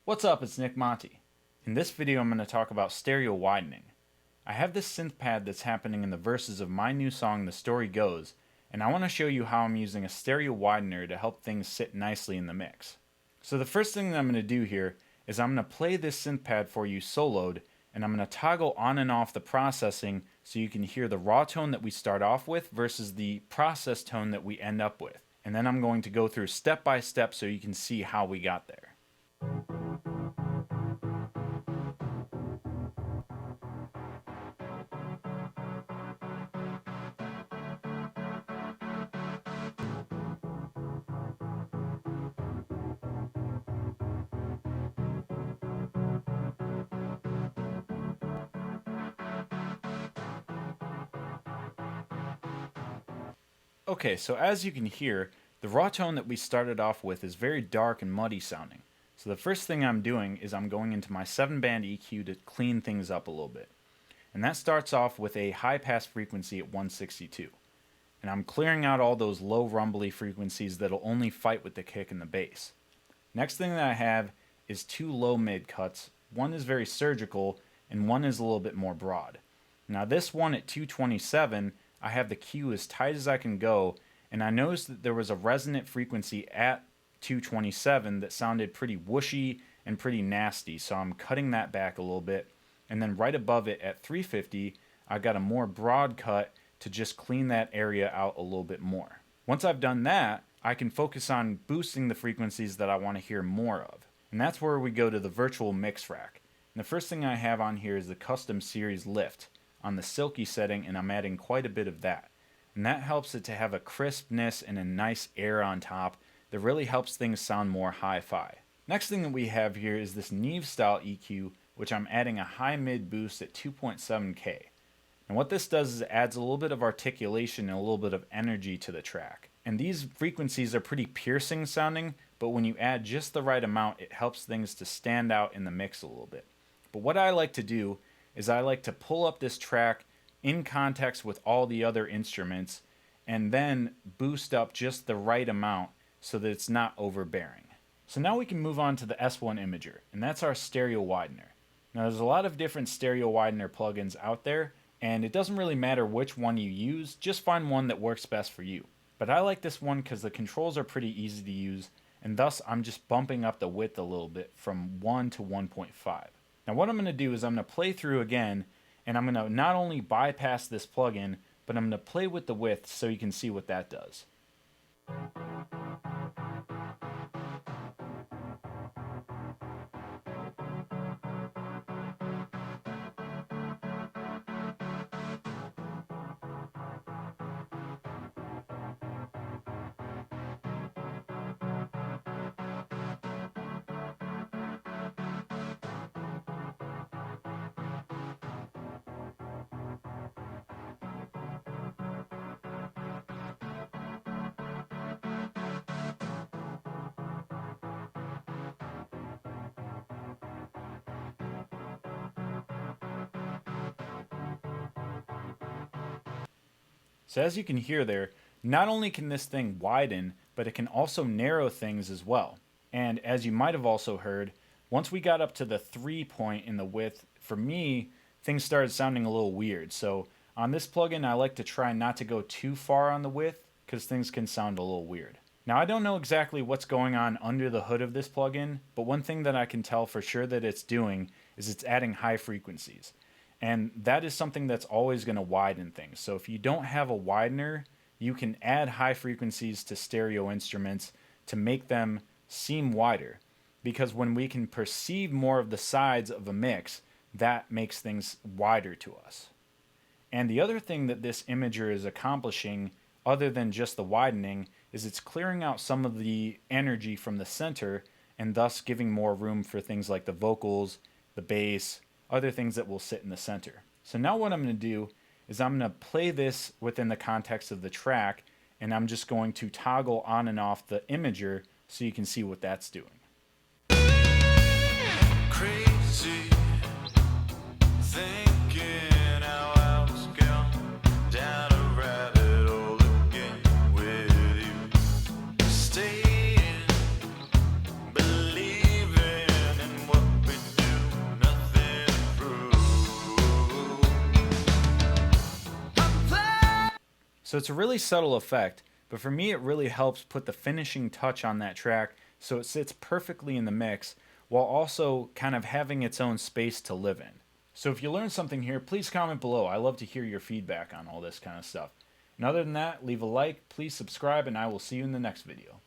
What's up, it's Nick Monty. In this video I'm going to talk about stereo widening. I have this synth pad that's happening in the verses of my new song The Story Goes, and I want to show you how I'm using a stereo widener to help things sit nicely in the mix. So the first thing that I'm going to do here is I'm going to play this synth pad for you soloed, and I'm going to toggle on and off the processing so you can hear the raw tone that we start off with versus the process tone that we end up with. And then I'm going to go through step by step so you can see how we got there. Okay, so as you can hear, the raw tone that we started off with is very dark and muddy sounding. So the first thing I'm doing is I'm going into my 7-band EQ to clean things up a little bit. And that starts off with a high pass frequency at 162. And I'm clearing out all those low rumbly frequencies that'll only fight with the kick and the bass. Next thing that I have is 2 low mid cuts. One is very surgical and one is a little bit more broad. Now this one at 227, I have the Q as tight as I can go, and I noticed that there was a resonant frequency at 227 that sounded pretty whooshy and pretty nasty, so I'm cutting that back a little bit. And then right above it at 350, I got a more broad cut to just clean that area out a little bit more. Once I've done that, I can focus on boosting the frequencies that I want to hear more of. And that's where we go to the virtual mix rack. And the first thing I have on here is the custom series lift on the silky setting, and I'm adding quite a bit of that. And that helps it to have a crispness and a nice air on top that really helps things sound more hi-fi. Next thing that we have here is this Neve style EQ, which I'm adding a high mid boost at 2.7K. And what this does is it adds a little bit of articulation and a little bit of energy to the track. And these frequencies are pretty piercing sounding, but when you add just the right amount, it helps things to stand out in the mix a little bit. But what I like to do is I like to pull up this track in context with all the other instruments and then boost up just the right amount so that it's not overbearing. So now we can move on to the S1 Imager, and that's our stereo widener. Now there's a lot of different stereo widener plugins out there, and it doesn't really matter which one you use, just find one that works best for you. But I like this one because the controls are pretty easy to use, and thus I'm just bumping up the width a little bit from 1 to 1.5. Now what I'm going to do is I'm going to play through again, and I'm going to not only bypass this plugin, but I'm going to play with the width so you can see what that does. So as you can hear there, not only can this thing widen, but it can also narrow things as well. And as you might have also heard, once we got up to the 3 point in the width, for me, things started sounding a little weird. So on this plugin, I like to try not to go too far on the width because things can sound a little weird. Now I don't know exactly what's going on under the hood of this plugin, but one thing that I can tell for sure that it's doing is it's adding high frequencies. And that is something that's always going to widen things. So if you don't have a widener, you can add high frequencies to stereo instruments to make them seem wider. Because when we can perceive more of the sides of a mix, that makes things wider to us. And the other thing that this imager is accomplishing, other than just the widening, is it's clearing out some of the energy from the center and thus giving more room for things like the vocals, the bass, other things that will sit in the center. So now what I'm going to do is I'm going to play this within the context of the track, and I'm just going to toggle on and off the imager so you can see what that's doing. Crazy, thinking how I was going down a rabbit hole again with you. Staying, believing in So it's a really subtle effect, but for me it really helps put the finishing touch on that track so it sits perfectly in the mix while also kind of having its own space to live in. So if you learned something here, please comment below. I love to hear your feedback on all this kind of stuff. And other than that, leave a like, please subscribe, and I will see you in the next video.